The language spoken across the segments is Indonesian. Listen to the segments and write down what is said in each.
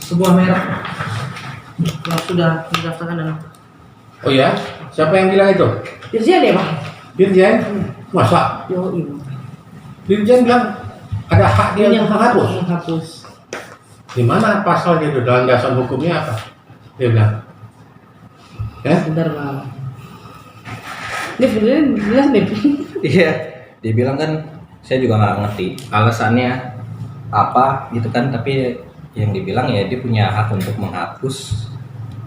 Sebuah merek yang sudah didaftarkan dan Oh ya? Siapa yang bilang itu? Dirjen ya Bang? Dirjen? Masa? Yo ini Dirjen bilang ada hak dia untuk menghapus? menghapus. Di mana pasalnya itu? Dalam dasar hukumnya apa? Dia bilang. Ya? Bentar Bang. Ini sebenarnya jelas nih. Iya, dia bilang kan saya juga nggak ngerti alasannya apa gitu kan, tapi yang dibilang ya dia punya hak untuk menghapus.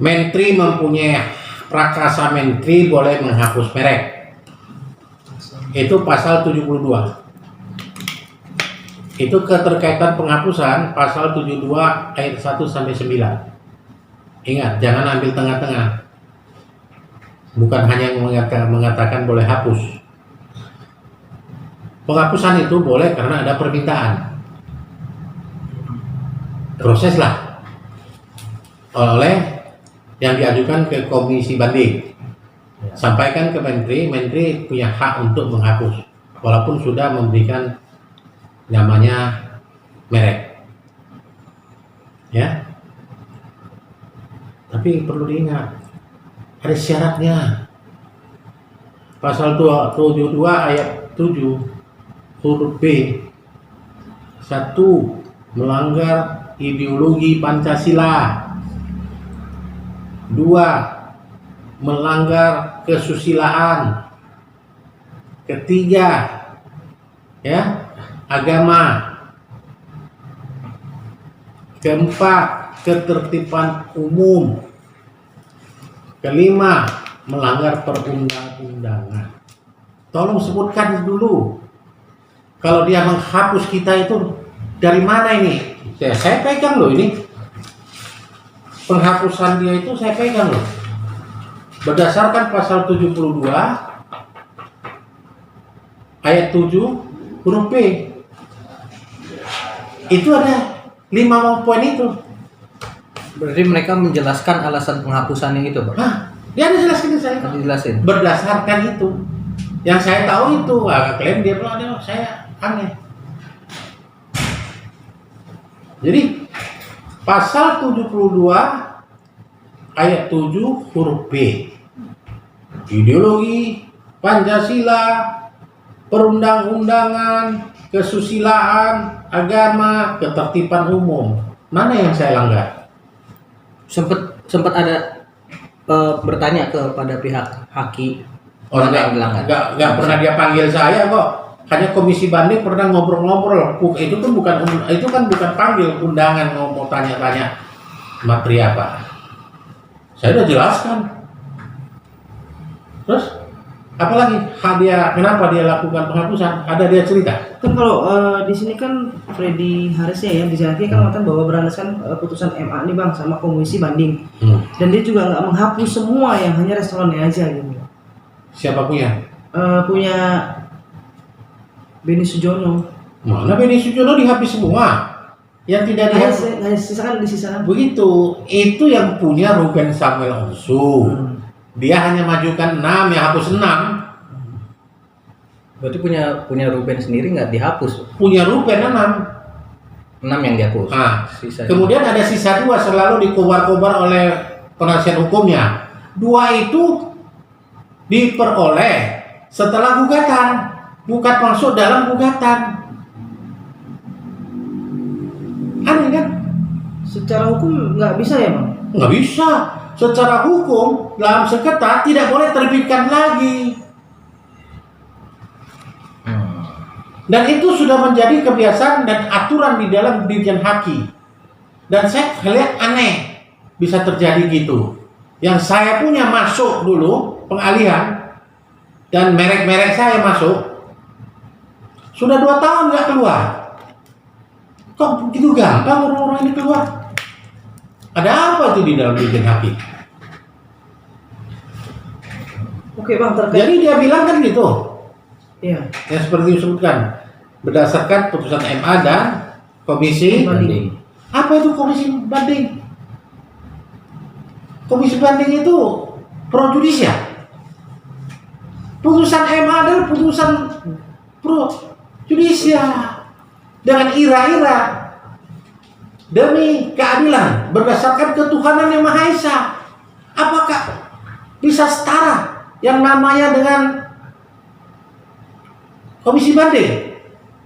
Menteri mempunyai prakasa menteri boleh menghapus merek. Itu pasal 72. Itu keterkaitan penghapusan pasal 72 ayat 1 sampai 9. Ingat, jangan ambil tengah-tengah. Bukan hanya mengatakan boleh hapus. Penghapusan itu boleh karena ada permintaan. Proseslah oleh yang diajukan ke komisi banding. Sampaikan ke menteri, menteri punya hak untuk menghapus walaupun sudah memberikan namanya merek. Ya. Tapi perlu diingat ada syaratnya. Pasal 72 ayat 7 huruf B. 1. Melanggar ideologi Pancasila. 2. Melanggar kesusilaan. 3. Ya, agama. 4. Ketertiban umum. 5. Melanggar perundang-undangan. Tolong sebutkan dulu. Kalau dia menghapus kita itu dari mana ini? Saya pegang loh ini. Penghapusan dia itu saya pegang loh. Berdasarkan pasal 72 ayat 7 huruf B. Itu ada 5 poin itu. Berarti mereka menjelaskan alasan penghapusannya itu, Pak? Hah? Dia ada jelaskan ke saya. Tadi jelasin. Berdasarkan itu. Yang saya tahu itu, klaim dia bilang ada, saya aneh. Jadi pasal 72 ayat 7 huruf B. Ideologi Pancasila, perundang-undangan, kesusilaan, agama, ketertiban umum. Mana yang saya langgar? Sempat ada bertanya kepada pihak haki. Orang yang dilanggar. nggak pernah dia panggil saya kok. Hanya komisi banding pernah ngobrol-ngobrol. Itu kan bukan panggil undangan mau tanya-tanya materi apa. Saya udah jelaskan. Terus apalagi kenapa dia lakukan penghapusan? Ada dia cerita. Kan kalau di sini kan Freddy Harisnya ya dijelasin kan mengatakan bahwa berdasarkan putusan MA nih Bang sama komisi banding. Dan dia juga nggak menghapus semua yang hanya restorannya aja gitu. Siapa punya? Punya Beni Sujono. Mana Beni Sujono dihapus semua? Yang tidak dihapus. Hanya disisakan. Begitu. Itu yang punya Ruben Samuel Onsu. Dia hanya majukan 6, yang hapus 6. Berarti punya Ruben sendiri nggak dihapus? Punya Ruben 6 yang dihapus. Nah, Sisanya. kemudian ada sisa 2 selalu dikobar-kobar oleh penasihat hukumnya. 2 itu diperoleh setelah gugatan, bukan masuk dalam gugatan. Aneh kan? Secara hukum nggak bisa ya Bang? Nggak bisa. Secara hukum dalam sengketa tidak boleh terbitkan lagi. Dan itu sudah menjadi kebiasaan dan aturan di dalam Dirjen Haki. Dan saya lihat aneh bisa terjadi gitu. Yang saya punya masuk dulu pengalihan dan merek-merek saya masuk sudah 2 tahun nggak keluar. Kok begitu gampang orang-orang ini keluar? Ada apa itu di dalam Dirjen Haki? Oke Bang, terkait. Jadi dia bilang kan gitu. Iya. Yang seperti disebutkan berdasarkan putusan MA dan komisi Banding. Apa itu komisi banding? Komisi banding itu pro justisia. Putusan MA adalah putusan pro justisia dengan ira-ira demi keadilan berdasarkan ketuhanan yang Maha Esa. Apakah bisa setara yang namanya dengan komisi banding?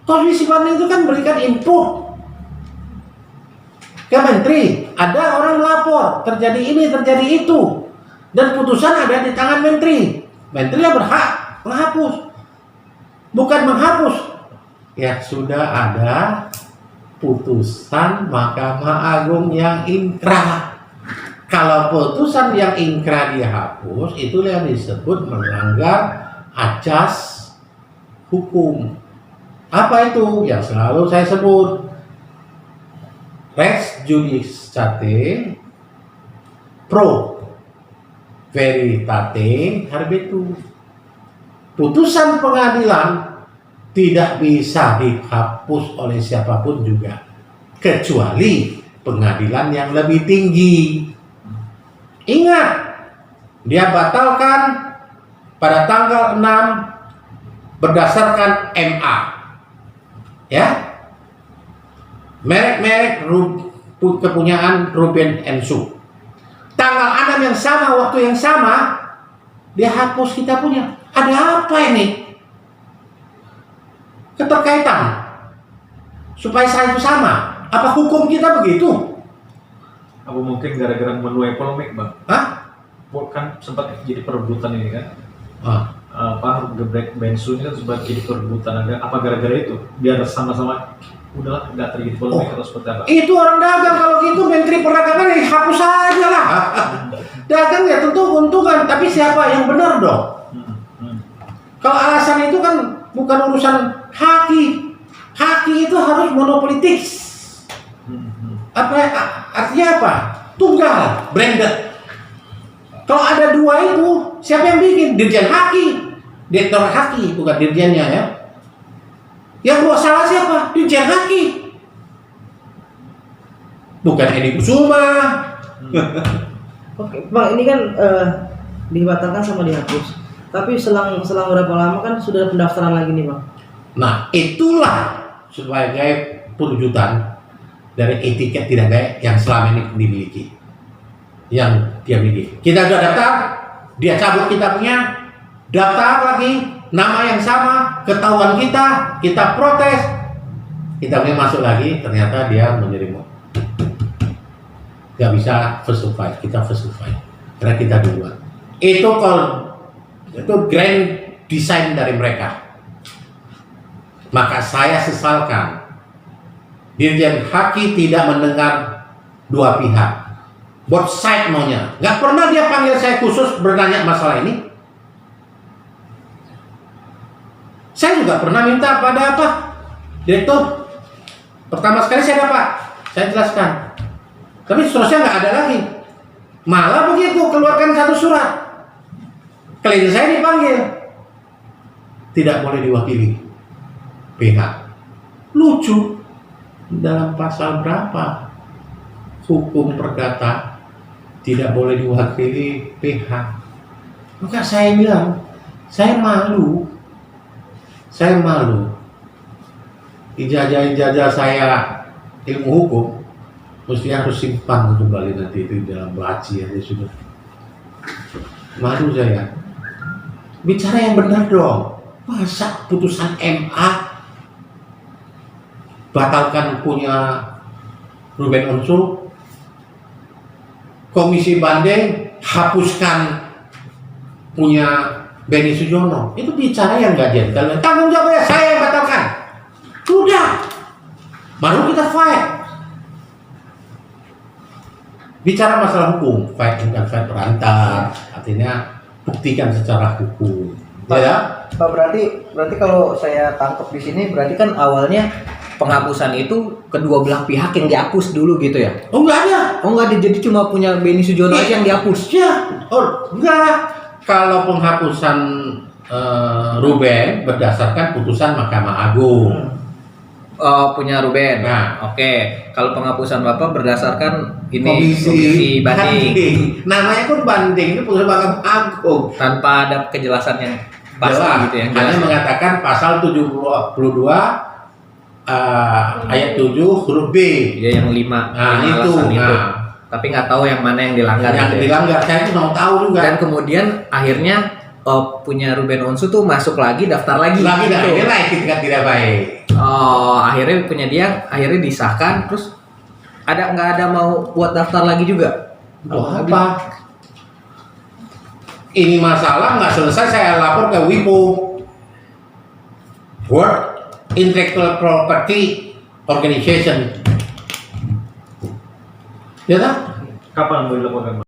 Komisi banding itu kan berikan input ke menteri. Ada orang melapor, terjadi ini, terjadi itu, dan putusan ada di tangan menteri. Menteri yang berhak menghapus, bukan menghapus. Ya sudah ada putusan Mahkamah Agung yang inkrah. Kalau putusan yang inkrah dihapus, itulah yang disebut melanggar asas hukum. Apa itu? Yang selalu saya sebut, res judicatae pro veritate habetur. Putusan pengadilan tidak bisa dihapus oleh siapapun juga, kecuali pengadilan yang lebih tinggi. Ingat, dia batalkan pada tanggal 6 berdasarkan MA. Ya, merek-merek kepunyaan Ruben Ensu. Tanggal 6 yang sama, waktu yang sama, dia hapus kita punya. Ada apa ini? Keterkaitan supaya saya itu sama. Apa hukum kita begitu? Apa mungkin gara-gara menuai polemik, Bang? Hah? Kan sempat jadi perebutan ini kan? Ah. Gebrek bensu ini kan sempat jadi perebutan. Apa gara-gara itu? Biar sama-sama udahlah nggak terjadi polemik atau seperti apa? Itu orang dagang, kalau gitu Menteri Perdagangan ya hapus saja lah. Dagang ya tentu keuntungan, tapi siapa yang benar dong? Kalau alasan itu kan bukan urusan haki. Haki itu harus monopolitis. Artinya apa? Tunggal, branded. Kalau ada dua itu, siapa yang bikin? Dirjen Haki, Direktur Haki, bukan dirjennya ya. Yang buat salah siapa? Dirjen Haki, bukan Edi Kusuma. Oke, Bang, ini kan dibatalkan sama dihapus. Tapi selang berapa lama kan sudah pendaftaran lagi nih, Bang. Nah, itulah sebagai perwujudan dari etiket tidak baik yang selama ini dimiliki, yang dia miliki. Kita sudah daftar, dia cabut kita punya, daftar lagi, nama yang sama, ketahuan kita protes, kita punya masuk lagi, ternyata dia menerima. Gak bisa first to fight, kita first to fight, karena kita duluan. Itu grand design dari mereka. Maka saya sesalkan Dirjen Haki tidak mendengar dua pihak, both side maunya. Gak pernah dia panggil saya khusus bertanya masalah ini. Saya juga pernah minta pada Direktur. Pertama sekali saya dapat, saya jelaskan. Tapi seterusnya nggak ada lagi. Malah begitu, keluarkan satu surat. Klien saya dipanggil, tidak boleh diwakili pihak. Lucu, dalam pasal berapa hukum perdata tidak boleh diwakili pihak? Maka saya bilang, saya malu. Ijazah saya ilmu hukum mesti harus simpan kembali nanti itu dalam laci aja sudah. Malu saya. Bicara yang benar dong. Masa putusan MA batalkan punya Ruben Onsu, komisi banding hapuskan punya Beni Sujono? Itu bicara yang nggak jadi. Tanggung jawabnya saya yang batalkan. Sudah, baru kita fight. Bicara masalah hukum, fight bukan fight berantar, artinya buktikan secara hukum. Ya. Pak, berarti kalau saya tangkap di sini berarti kan awalnya penghapusan itu kedua belah pihak yang dihapus dulu gitu ya? Oh enggak ada. Oh enggak ada, jadi cuma punya Beni Sujono aja yang dihapus? Ya, oh enggak. Kalau penghapusan Ruben berdasarkan putusan Mahkamah Agung. Oh, punya Ruben. Nah, oke. Kalau penghapusan Bapak berdasarkan ini komisi banding. Namanya pun banding, itu putusan Mahkamah Agung. Tanpa ada kejelasan yang pasti jelas. gitu ya. Hanya Jelas. mengatakan pasal 72 ayat 7 huruf B. Ya yang 5 Nah, itu. Tapi nggak tahu yang mana yang dilanggar. Yang gitu ya. dilanggar saya itu mau tahu juga. Dan kemudian akhirnya punya Ruben Onsu tuh masuk lagi daftar lagi. Lagi dah, gitu. ini lah etikat tidak baik. Oh, akhirnya punya dia akhirnya disahkan terus nggak ada mau buat daftar lagi juga. Oh, apa? Ini masalah nggak selesai saya lapor ke WIPO, World Intellectual Property Organization. Ya tak? Kapan mau dilaporkan?